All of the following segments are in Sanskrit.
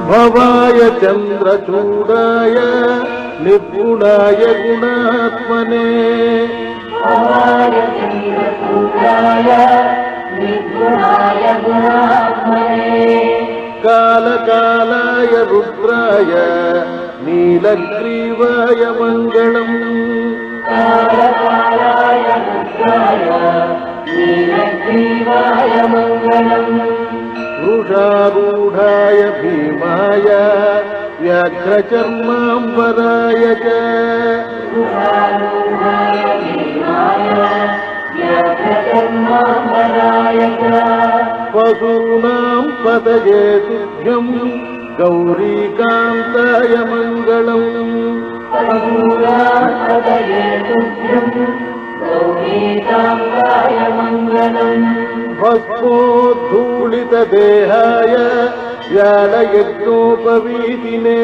भवाय चन्द्रचूडाय निर्गुणाय गुणात्मने कालकालाय रुद्राय नीलग्रीवाय मङ्गलम् वृषारूढाय भीमाय व्याघ्रचर्माम्बराय च पशूनां पतये तुभ्यं गौरीकान्ताय मङ्गलम् भस्मोद्धूलितदेहाय व्यालयज्ञोपवीतिने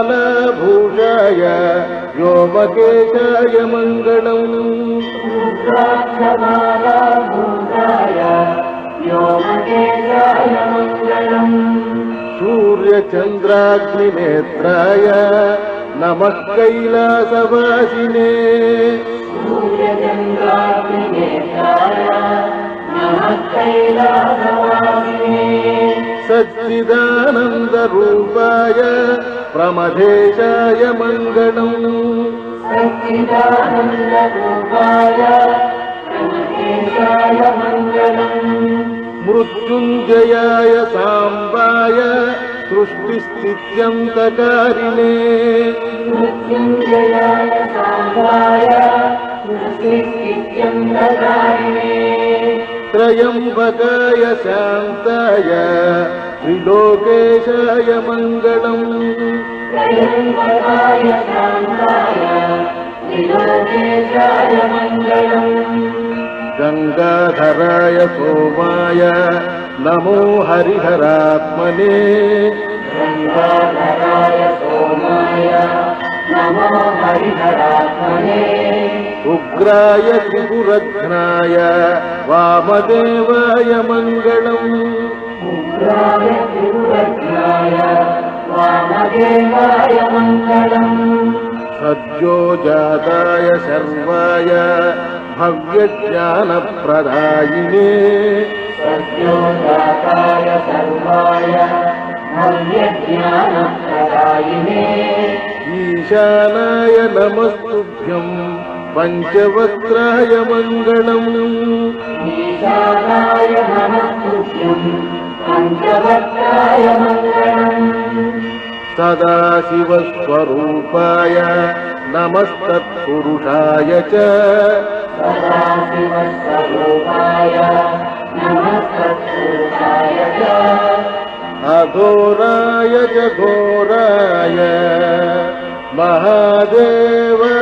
रुद्राक्षमालाभूषाय व्योमकेशाय मङ्गलम् सूर्यचन्द्राग्निनेत्राय नमः कैलासवासिने सच्चिदानन्दरूपाय प्रमथेशाय मङ्गलम् मृत्युञ्जयाय साम्बाय सृष्टिस्थित्यन्तकारिणे त्रयम्बकाय शान्ताय त्रिलोकेशाय मङ्गलम् गंगाधराय सोमाय नमो हरिहरात्मने उग्राय त्रिपुरघ्नाय वामदेवाय मङ्गलम् सद्योजाताय सर्वाय भव्यज्ञानप्रदायिने ईशानाय नमस्तुभ्यं पञ्चवक्त्राय मङ्गलम् सदाशिवस्वरूपाय नमस्तत्पुरुषाय च अघोराय च घोराय महादेवाय